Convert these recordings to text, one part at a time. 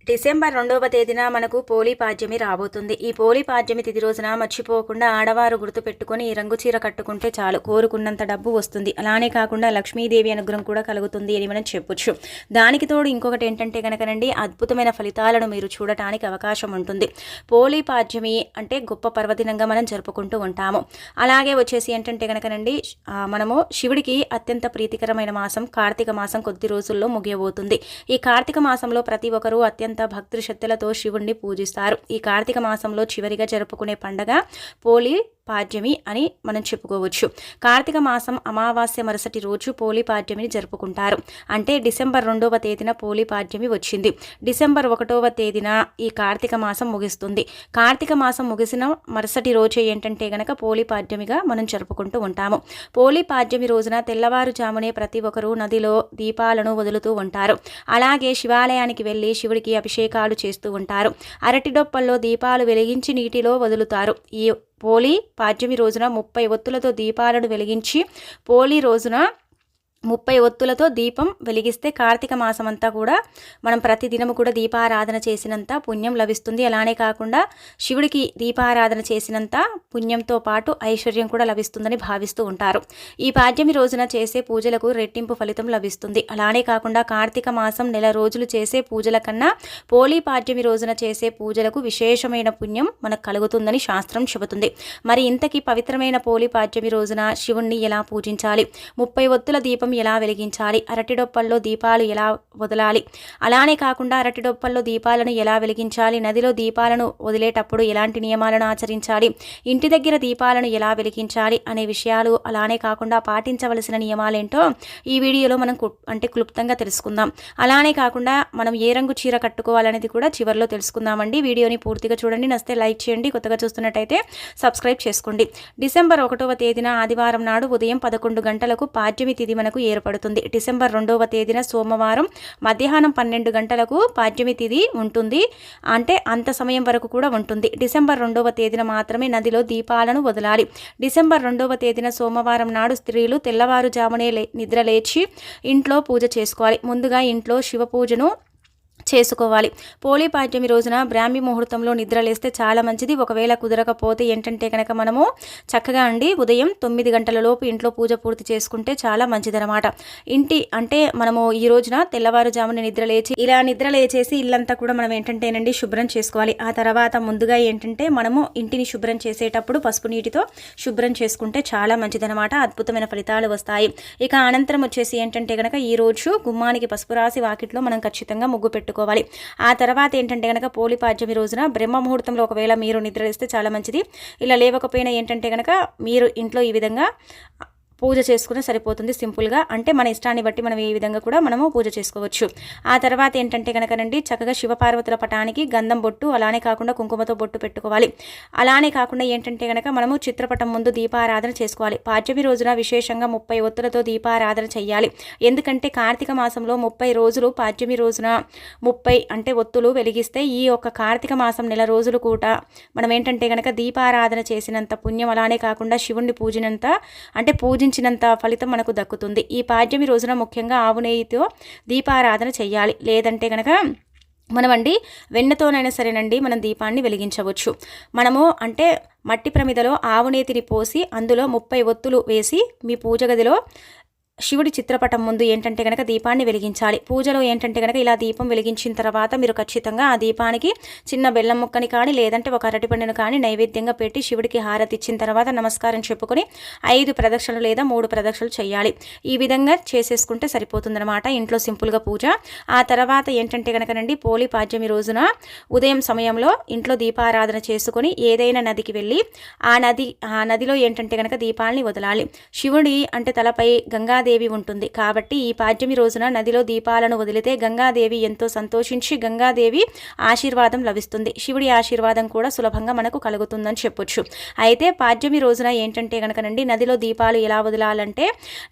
December 2వ తేదీన మనకు పోలీ పాడ్యమి రాబోతుంది. ఈ పోలీ పాడ్యమి తిథి రోజున మర్చిపోకుండా ఆడవారు గుర్తుపెట్టుకొని ఈ రంగు చీర కట్టుకుంటే చాలు కోరుకున్నంత డబ్బు వస్తుంది. అలానే కాకుండా లక్ష్మీదేవి అనుగ్రహం కూడా కలుగుతుంది అని మనం చెప్పొచ్చు. దానికి తోడు ఇంకొకటి ఏంటంటే కనుకనండి, అద్భుతమైన ఫలితాలను మీరు చూడటానికి అవకాశం ఉంటుంది. పోలీ పాడ్యమి అంటే గొప్ప పర్వదినంగా మనం జరుపుకుంటూ ఉంటాము. అలాగే వచ్చేసి ఏంటంటే కనుకనండి, మనము శివుడికి అత్యంత ప్రీతికరమైన మాసం కార్తీక మాసం కొద్ది రోజుల్లో ముగియబోతుంది. ఈ కార్తీక మాసంలో ప్రతి ఒక్కరూ అత్యంత భక్తి శ్రద్ధలతో శివుణ్ణి పూజిస్తారు. ఈ కార్తీక మాసంలో చివరిగా జరుపుకునే పండగ పోలీ పాడ్యమి అని మనం చెప్పుకోవచ్చు. కార్తీక మాసం అమావాస్య మరుసటి రోజు పోలీ పాడ్యమిని జరుపుకుంటారు. అంటే డిసెంబర్ 2వ తేదీన పోలీ పాడ్యమి వచ్చింది. డిసెంబర్ 1వ తేదీన ఈ కార్తీక మాసం ముగుస్తుంది. కార్తీక మాసం ముగిసిన మరుసటి రోజు ఏంటంటే గనక పోలీ పాడ్యమిగా మనం జరుపుకుంటూ ఉంటాము. పోలీ పాడ్యమి రోజున తెల్లవారుజామునే ప్రతి ఒక్కరూ నదిలో దీపాలను వదులుతూ ఉంటారు. అలాగే శివాలయానికి వెళ్ళి శివుడికి అభిషేకాలు చేస్తూ ఉంటారు. అరటి డొప్పల్లో దీపాలు వెలిగించి నీటిలో వదులుతారు. ఈ పోలీ పాడ్యమి రోజున 30 ఒత్తులతో దీపాలను వెలిగించి పోలీ రోజున 30 ఒత్తులతో దీపం వెలిగిస్తే కార్తీక మాసం అంతా కూడా మనం ప్రతిదినము కూడా దీపారాధన చేసినంత పుణ్యం లభిస్తుంది. అలానే కాకుండా శివుడికి దీపారాధన చేసినంత పుణ్యంతో పాటు ఐశ్వర్యం కూడా లభిస్తుందని భావిస్తూ ఉంటారు. ఈ పాడ్యమి రోజున చేసే పూజలకు రెట్టింపు ఫలితం లభిస్తుంది. అలానే కాకుండా కార్తీక మాసం నెల రోజులు చేసే పూజల కన్నా పోలీ పాడ్యమి రోజున చేసే పూజలకు విశేషమైన పుణ్యం మనకు కలుగుతుందని శాస్త్రం చెబుతుంది. మరి ఇంతకీ పవిత్రమైన పోలీ పాడ్యమి రోజున శివుణ్ణి ఎలా పూజించాలి, 30 ఒత్తుల దీపం ఎలా వెలిగించాలి, అరటి డొప్పల్లో దీపాలు ఎలా వదలాలి, అలానే కాకుండా అరటి డొప్పల్లో దీపాలను ఎలా వెలిగించాలి, నదిలో దీపాలను వదిలేటప్పుడు ఎలాంటి నియమాలను ఆచరించాలి, ఇంటి దగ్గర దీపాలను ఎలా వెలిగించాలి అనే విషయాలు, అలానే కాకుండా పాటించవలసిన నియమాలేంటో ఈ వీడియోలో మనం క్లుప్తంగా తెలుసుకుందాం. అలానే కాకుండా మనం ఏ రంగు చీర కట్టుకోవాలనేది కూడా చివరిలో తెలుసుకుందామండి. వీడియోని పూర్తిగా చూడండి. నచ్చితే లైక్ చేయండి. కొత్తగా చూస్తున్నట్టయితే సబ్స్క్రైబ్ చేసుకోండి. డిసెంబర్ 1వ తేదీన ఆదివారం నాడు ఉదయం 11 గంటలకు పాడ్యమి తిథి మనకు ఏర్పడుతుంది. డిసెంబర్ 2వ తేదీన సోమవారం మధ్యాహ్నం 12 గంటలకు పాడ్యమి తిథి ఉంటుంది. అంటే అంత సమయం వరకు కూడా ఉంటుంది. డిసెంబర్ 2వ తేదీన మాత్రమే నదిలో దీపాలను వదలాలి. డిసెంబర్ 2వ తేదీన సోమవారం నాడు స్త్రీలు తెల్లవారుజామునే నిద్ర లేచి ఇంట్లో పూజ చేసుకోవాలి. ముందుగా ఇంట్లో శివ పూజను చేసుకోవాలి. పోలీ పాడ్యమి రోజున బ్రాహ్మీ ముహూర్తంలో నిద్రలేస్తే చాలా మంచిది. ఒకవేళ కుదరకపోతే ఏంటంటే కనుక మనము చక్కగా ఉదయం 9 గంటల లోపు ఇంట్లో పూజ పూర్తి చేసుకుంటే చాలా మంచిదనమాట. మనము ఈ రోజున తెల్లవారుజామున నిద్రలేచేసి ఇల్లంతా కూడా మనం ఏంటంటేనండి శుభ్రం చేసుకోవాలి. ఆ తర్వాత ముందుగా ఏంటంటే మనము ఇంటిని శుభ్రం చేసేటప్పుడు పసుపు నీటితో శుభ్రం చేసుకుంటే చాలా మంచిదనమాట. అద్భుతమైన ఫలితాలు వస్తాయి. ఇక అనంతరం వచ్చేసి ఏంటంటే కనుక ఈ రోజు గుమ్మానికి పసుపు రాసి వాకిట్లో మనం ఖచ్చితంగా ముగ్గు పెట్టుకోవాలి. ఆ తర్వాత ఏంటంటే కనుక పోలీ పాడ్యమి రోజున బ్రహ్మ ముహూర్తంలో ఒకవేళ మీరు నిద్రలేస్తే చాలా మంచిది. ఇలా లేవకపోయినా ఏంటంటే కనుక మీరు ఇంట్లో ఈ విధంగా పూజ చేసుకుని సరిపోతుంది. సింపుల్గా అంటే మన ఇష్టాన్ని బట్టి మనం ఈ విధంగా కూడా మనము పూజ చేసుకోవచ్చు. ఆ తర్వాత ఏంటంటే కనుకనండి చక్కగా శివపార్వతుల పటానికి గంధం బొట్టు, అలానే కాకుండా కుంకుమతో బొట్టు పెట్టుకోవాలి. అలానే కాకుండా ఏంటంటే కనుక మనము చిత్రపటం ముందు దీపారాధన చేసుకోవాలి. పాడ్యమి రోజున విశేషంగా 30 ఒత్తులతో దీపారాధన చేయాలి. ఎందుకంటే కార్తీక మాసంలో 30 రోజులు పాడ్యమి రోజున 30 ఒత్తులు వెలిగిస్తే ఈ యొక్క కార్తీక మాసం నెల రోజులు కూడా మనం ఏంటంటే కనుక దీపారాధన చేసినంత పుణ్యం, అలానే కాకుండా శివుణ్ణి పూజించినంత ఫలితం మనకు దక్కుతుంది. ఈ పాడ్యమి రోజున ముఖ్యంగా ఆవు నెయ్యితో దీపారాధన చేయాలి. లేదంటే కనుక మనమండి వెన్నతోనైనా సరేనండి మనం దీపాన్ని వెలిగించవచ్చు. మనము మట్టి ప్రమిదలో ఆవు నేతిని పోసి అందులో 30 ఒత్తులు వేసి మీ పూజ గదిలో శివుడి చిత్రపటం ముందు ఏంటంటే కనుక దీపాన్ని వెలిగించాలి. పూజలో ఏంటంటే కనుక ఇలా దీపం వెలిగించిన తర్వాత మీరు ఖచ్చితంగా ఆ దీపానికి చిన్న బెల్లం ముక్కని కానీ లేదంటే ఒక అరటిపండును కానీ నైవేద్యంగా పెట్టి శివుడికి హారతి ఇచ్చిన తర్వాత నమస్కారం చెప్పుకొని 5 ప్రదక్షిణలు లేదా 3 ప్రదక్షిణలు చేయాలి. ఈ విధంగా చేసేసుకుంటే సరిపోతుందన్నమాట ఇంట్లో సింపుల్గా పూజ. ఆ తర్వాత ఏంటంటే కనుకనండి పోలీ పాడ్యమి రోజున ఉదయం సమయంలో ఇంట్లో దీపారాధన చేసుకొని ఏదైనా నదికి వెళ్ళి ఆ నదిలో ఏంటంటే కనుక దీపాలని వదలాలి. శివుడి తలపై గంగాదేవి ఉంటుంది కాబట్టి ఈ పాడ్యమి రోజున నదిలో దీపాలను వదిలితే గంగాదేవి ఎంతో సంతోషించి గంగాదేవి ఆశీర్వాదం లభిస్తుంది. శివుడి ఆశీర్వాదం కూడా సులభంగా మనకు కలుగుతుందని చెప్పొచ్చు. అయితే పాడ్యమి రోజున ఏంటంటే కనుకనండి నదిలో దీపాలు ఎలా వదలాలంటే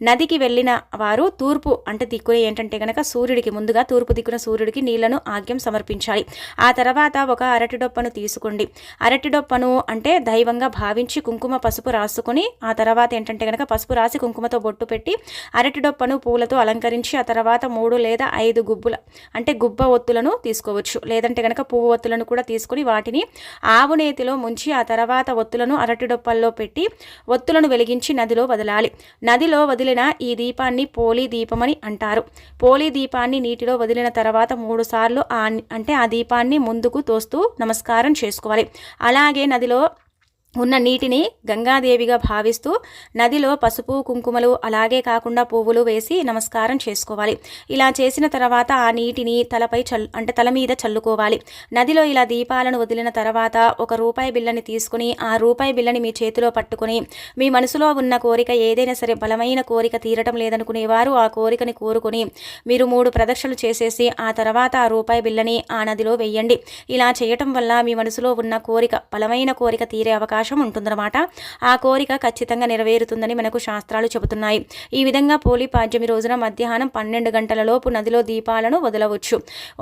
నదికి వెళ్ళిన వారు తూర్పు దిక్కున ఏంటంటే కనుక సూర్యుడికి ముందుగా తూర్పు దిక్కున సూర్యుడికి నీళ్లను ఆగ్యం సమర్పించాలి. ఆ తర్వాత ఒక అరటి డొప్పను తీసుకోండి. అరటి డొప్పను దైవంగా భావించి కుంకుమ పసుపు రాసుకొని ఆ తర్వాత ఏంటంటే కనుక పసుపు రాసి కుంకుమతో బొట్టు పెట్టి అరటి డొప్పను పూలతో అలంకరించి ఆ తర్వాత 3 లేదా 5 గుబ్బ ఒత్తులను తీసుకోవచ్చు. లేదంటే కనుక పువ్వు ఒత్తులను కూడా తీసుకుని వాటిని ఆవు నేతిలో ముంచి ఆ తర్వాత ఒత్తులను అరటి డొప్పల్లో పెట్టి ఒత్తులను వెలిగించి నదిలో వదలాలి. నదిలో వదిలిన ఈ దీపాన్ని పోలి దీపమని అంటారు. పోలి దీపాన్ని నీటిలో వదిలిన తర్వాత 3 సార్లు ఆ దీపాన్ని ముందుకు తోస్తూ నమస్కారం చేసుకోవాలి. అలాగే నదిలో ఉన్న నీటిని గంగాదేవిగా భావిస్తూ నదిలో పసుపు కుంకుమలు అలాగే కాకుండా పువ్వులు వేసి నమస్కారం చేసుకోవాలి. ఇలా చేసిన తర్వాత ఆ నీటిని తలపై తల మీద చల్లుకోవాలి. నదిలో ఇలా దీపాలను వదిలిన తర్వాత 1 రూపాయి బిళ్ళని తీసుకుని ఆ రూపాయి బిళ్ళని మీ చేతిలో పట్టుకుని మీ మనసులో ఉన్న కోరిక ఏదైనా సరే బలమైన కోరిక తీరటం లేదనుకునేవారు ఆ కోరికని కోరుకొని మీరు 3 ప్రదక్షిణలు చేసేసి ఆ తర్వాత ఆ రూపాయి బిళ్ళని ఆ నదిలో వెయ్యండి. ఇలా చేయటం వల్ల మీ మనసులో ఉన్న కోరిక బలమైన కోరిక తీరే అవకాశం ఉంటుందన్నమాట. ఆ కోరిక ఖచ్చితంగా నెరవేరుతుందని మనకు శాస్త్రాలు చెబుతున్నాయి. ఈ విధంగా పోలి పాడ్యమి రోజున మధ్యాహ్నం 12 గంటల లోపు నదిలో దీపాలను వదలవచ్చు.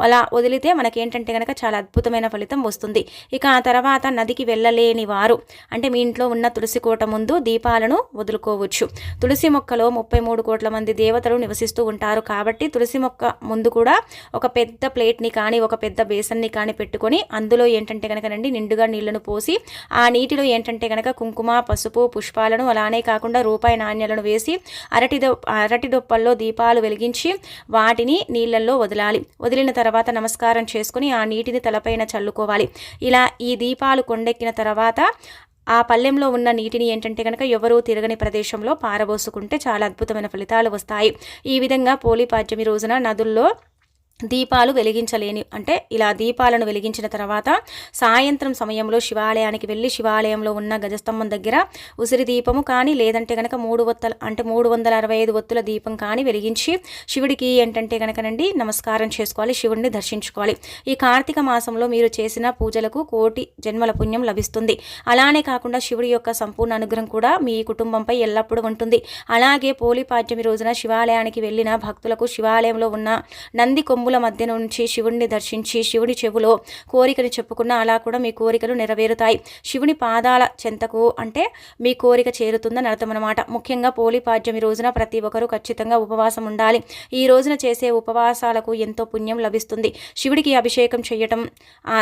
అలా వదిలితే మనకేంటంటే కనుక చాలా అద్భుతమైన ఫలితం వస్తుంది. ఇక ఆ తర్వాత నదికి వెళ్ళలేని వారు అంటే మీ ఇంట్లో ఉన్న తులసి కోట ముందు దీపాలను వదులుకోవచ్చు. తులసి మొక్కలో 33 కోట్ల మంది దేవతలు నివసిస్తూ ఉంటారు కాబట్టి తులసి మొక్క ముందు కూడా ఒక పెద్ద ప్లేట్ని కానీ ఒక పెద్ద బేసన్ని కానీ పెట్టుకొని అందులో ఏంటంటే కనుక నిండుగా నీళ్లను పోసి ఆ నీటిలో ఏంటంటే కనుక కుంకుమ పసుపు పుష్పాలను అలానే కాకుండా రూపాయి నాణ్యాలను వేసి అరటి దొప్పల్లో దీపాలు వెలిగించి వాటిని నీళ్ళల్లో వదలాలి. వదిలిన తర్వాత నమస్కారం చేసుకుని ఆ నీటిని తలపైన చల్లుకోవాలి. ఇలా ఈ దీపాలు కొండెక్కిన తర్వాత ఆ పళ్ళెంలో ఉన్న నీటిని ఏంటంటే కనుక ఎవరూ తిరగని ప్రదేశంలో పారబోసుకుంటే చాలా అద్భుతమైన ఫలితాలు వస్తాయి. ఈ విధంగా పోలి పాడ్యమి రోజున నదుల్లో దీపాలు వెలిగించలేని అంటే ఇలా దీపాలను వెలిగించిన తర్వాత సాయంత్రం సమయంలో శివాలయానికి వెళ్ళి శివాలయంలో ఉన్న గజస్తంభం దగ్గర ఉసిరి దీపము కానీ లేదంటే కనుక 365 ఒత్తుల దీపం కానీ వెలిగించి శివుడికి ఏంటంటే కనుకనండి నమస్కారం చేసుకోవాలి. శివుడిని దర్శించుకోవాలి. ఈ కార్తీక మాసంలో మీరు చేసిన పూజలకు 1,000,000 జన్మల పుణ్యం లభిస్తుంది. అలానే కాకుండా శివుడి యొక్క సంపూర్ణ అనుగ్రహం కూడా మీ కుటుంబంపై ఎల్లప్పుడూ ఉంటుంది. అలాగే పోలి పాడ్యమి రోజున శివాలయానికి వెళ్ళిన భక్తులకు శివాలయంలో ఉన్న నంది కొమ్ముల మధ్య నుంచి శివుడిని దర్శించి శివుడి చెవులో కోరికను చెప్పుకున్న అలా కూడా మీ కోరికలు నెరవేరుతాయి. శివుని పాదాల చెంతకు అంటే మీ కోరిక చేరుతుందని అర్థం అన్నమాట. ముఖ్యంగా పోలి పాడ్యమి రోజున ప్రతి ఒక్కరూ ఖచ్చితంగా ఉపవాసం ఉండాలి. ఈ రోజున చేసే ఉపవాసాలకు ఎంతో పుణ్యం లభిస్తుంది. శివుడికి అభిషేకం చేయటం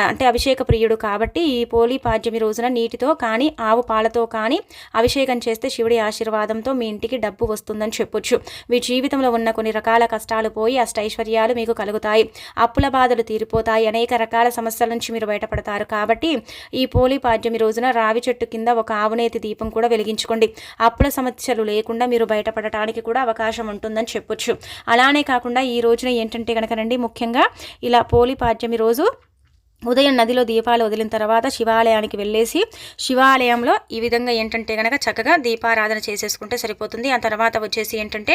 అంటే అభిషేక ప్రియుడు కాబట్టి ఈ పోలి పాడ్యమి రోజున నీటితో కానీ ఆవు పాలతో కానీ అభిషేకం చేస్తే శివుడి ఆశీర్వాదంతో మీ ఇంటికి డబ్బు వస్తుందని చెప్పొచ్చు. మీ జీవితంలో ఉన్న కొన్ని రకాల కష్టాలు పోయి అష్టైశ్వర్యాలు మీకు కలుగుతాయి. అప్పుల బాధలు తీరిపోతాయి. అనేక రకాల సమస్యల నుంచి మీరు బయటపడతారు. కాబట్టి ఈ పోలి పాడ్యమి రోజున రావి చెట్టు కింద ఒక ఆవునేతి దీపం కూడా వెలిగించుకోండి. అప్పుల సమస్యలు లేకుండా మీరు బయటపడటానికి కూడా అవకాశం ఉంటుందని చెప్పొచ్చు. అలానే కాకుండా ఈ రోజున ఏంటంటే కనుకనండి ముఖ్యంగా ఇలా పోలి పాడ్యమి రోజు ఉదయం నదిలో దీపాలు వదిలిన తర్వాత శివాలయానికి వెళ్ళేసి శివాలయంలో ఈ విధంగా ఏంటంటే కనుక చక్కగా దీపారాధన చేసేసుకుంటే సరిపోతుంది. ఆ తర్వాత వచ్చేసి ఏంటంటే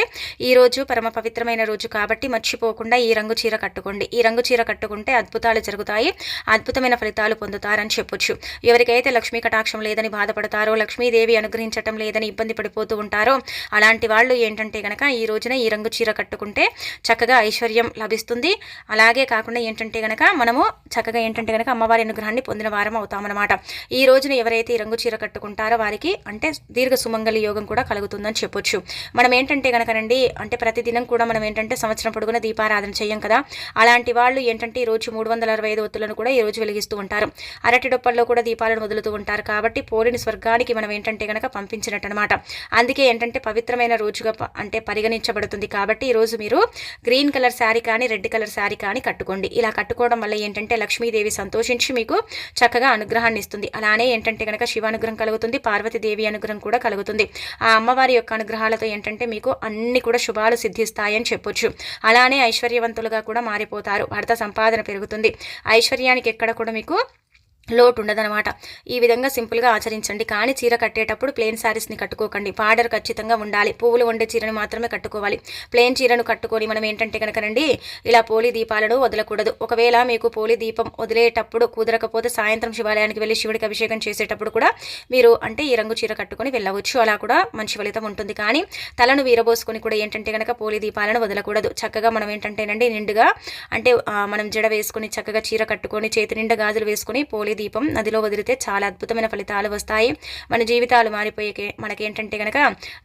ఈరోజు పరమ పవిత్రమైన రోజు కాబట్టి మర్చిపోకుండా ఈ రంగు చీర కట్టుకోండి. ఈ రంగు చీర కట్టుకుంటే అద్భుతాలు జరుగుతాయి. అద్భుతమైన ఫలితాలు పొందుతారని చెప్పొచ్చు. ఎవరికైతే లక్ష్మీ కటాక్షం లేదని బాధపడతారో లక్ష్మీదేవి అనుగ్రహించటం లేదని ఇబ్బంది పడిపోతూ ఉంటారో అలాంటి వాళ్ళు ఏంటంటే కనుక ఈ రోజున ఈ రంగు చీర కట్టుకుంటే చక్కగా ఐశ్వర్యం లభిస్తుంది. అలాగే కాకుండా ఏంటంటే కనుక మనము చక్కగా ఏంటంటే కనుక అమ్మవారి అనుగ్రహాన్ని పొందిన వారం అవుతామన్నమాట. ఈ రోజున ఎవరైతే ఈ రంగు చీర కట్టుకుంటారో వారికి అంటే దీర్ఘ సుమంగళి యోగం కూడా కలుగుతుందని చెప్పొచ్చు. మనం ఏంటంటే కనుకనండి అంటే ప్రతిదినం కూడా మనం ఏంటంటే సంవత్సరం పొడుగున దీపారాధన చేయం కదా. అలాంటి వాళ్ళు ఏంటంటే ఈ రోజు 365 ఒత్తులను కూడా ఈ రోజు వెలిగిస్తూ ఉంటారు. అరటి డొప్పల్లో కూడా దీపాలను వదులుతూ ఉంటారు. కాబట్టి పోలిని స్వర్గానికి మనం ఏంటంటే కనుక పంపించినట్టు అనమాట. అందుకే ఏంటంటే పవిత్రమైన రోజుగా అంటే పరిగణించబడుతుంది. కాబట్టి ఈ రోజు మీరు గ్రీన్ కలర్ శారీ కానీ రెడ్ కలర్ శారీ కానీ కట్టుకోండి. ఇలా కట్టుకోవడం వల్ల ఏంటంటే లక్ష్మీదేవి సంతోషించి మీకు చక్కగా అనుగ్రహాన్ని ఇస్తుంది. అలానే ఏంటంటే కనుక శివానుగ్రహం కలుగుతుంది. పార్వతీదేవి అనుగ్రహం కూడా కలుగుతుంది. ఆ అమ్మవారి యొక్క అనుగ్రహాలతో ఏంటంటే మీకు అన్ని కూడా శుభాలు సిద్ధిస్తాయని చెప్పొచ్చు. అలానే ఐశ్వర్యవంతులుగా కూడా మారిపోతారు. భర్త సంపాదన పెరుగుతుంది. ఐశ్వర్యానికి ఎక్కడ కూడా మీకు లోటు ఉండదనమాట. ఈ విధంగా సింపుల్గా ఆచరించండి. కానీ చీర కట్టేటప్పుడు ప్లెయిన్ శారీస్ని కట్టుకోకండి. బార్డర్ ఖచ్చితంగా ఉండాలి. పువ్వులు ఉండే చీరని మాత్రమే కట్టుకోవాలి. ప్లెయిన్ చీరను కట్టుకొని మనం ఏంటంటే కనుకనండి ఇలా పోలి దీపాలను వదలకూడదు. ఒకవేళ మీకు పోలి దీపం వదిలేటప్పుడు కుదరకపోతే సాయంత్రం శివాలయానికి వెళ్ళి శివుడికి అభిషేకం చేసేటప్పుడు కూడా మీరు అంటే ఈ రంగు చీర కట్టుకొని వెళ్ళవచ్చు. అలా కూడా మంచి ఫలితం ఉంటుంది. కానీ తలను వీరబోసుకొని కూడా ఏంటంటే కనుక పోలి దీపాలను వదలకూడదు. చక్కగా మనం ఏంటంటేనండి నిండుగా అంటే మనం జడ వేసుకొని చక్కగా చీర కట్టుకొని చేతి నిండా గాజులు వేసుకొని పోలి దీపం నదిలో వదిలితే చాలా అద్భుతమైన ఫలితాలు వస్తాయి. మన జీవితాలు మారిపోయే మనకేంటంటే కనుక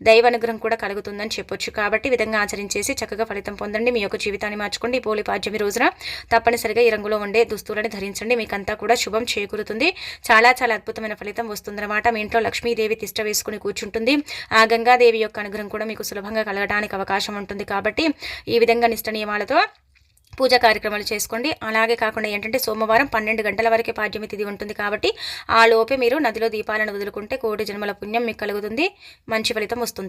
దైవ అనుగ్రహం కూడా కలుగుతుందని చెప్పొచ్చు. కాబట్టి ఈ విధంగా ఆచరించేసి చక్కగా ఫలితం పొందండి. మీ యొక్క జీవితాన్ని మార్చుకోండి. ఈ పోలి పాడ్యమి రోజున తప్పనిసరిగా ఈ రంగులో ఉండే దుస్తులను ధరించండి. మీకంతా కూడా శుభం చేకూరుతుంది. చాలా చాలా అద్భుతమైన ఫలితం వస్తుందన్నమాట. మీ ఇంట్లో లక్ష్మీదేవి తిష్ట వేసుకుని కూర్చుంటుంది. ఆ గంగాదేవి యొక్క అనుగ్రహం కూడా మీకు సులభంగా కలగడానికి అవకాశం ఉంటుంది. కాబట్టి ఈ విధంగా నిష్ట నియమాలతో పూజా కార్యక్రమాలు చేసుకోండి. అలాగే కాకుండా ఏంటంటే సోమవారం 12 గంటల వరకే పాడ్యమి తిథి ఉంటుంది. కాబట్టి ఆ లోపే మీరు నదిలో దీపాలను వదులుకుంటే కోటి జన్మల పుణ్యం మీకు కలుగుతుంది. మంచి ఫలితం వస్తుంది.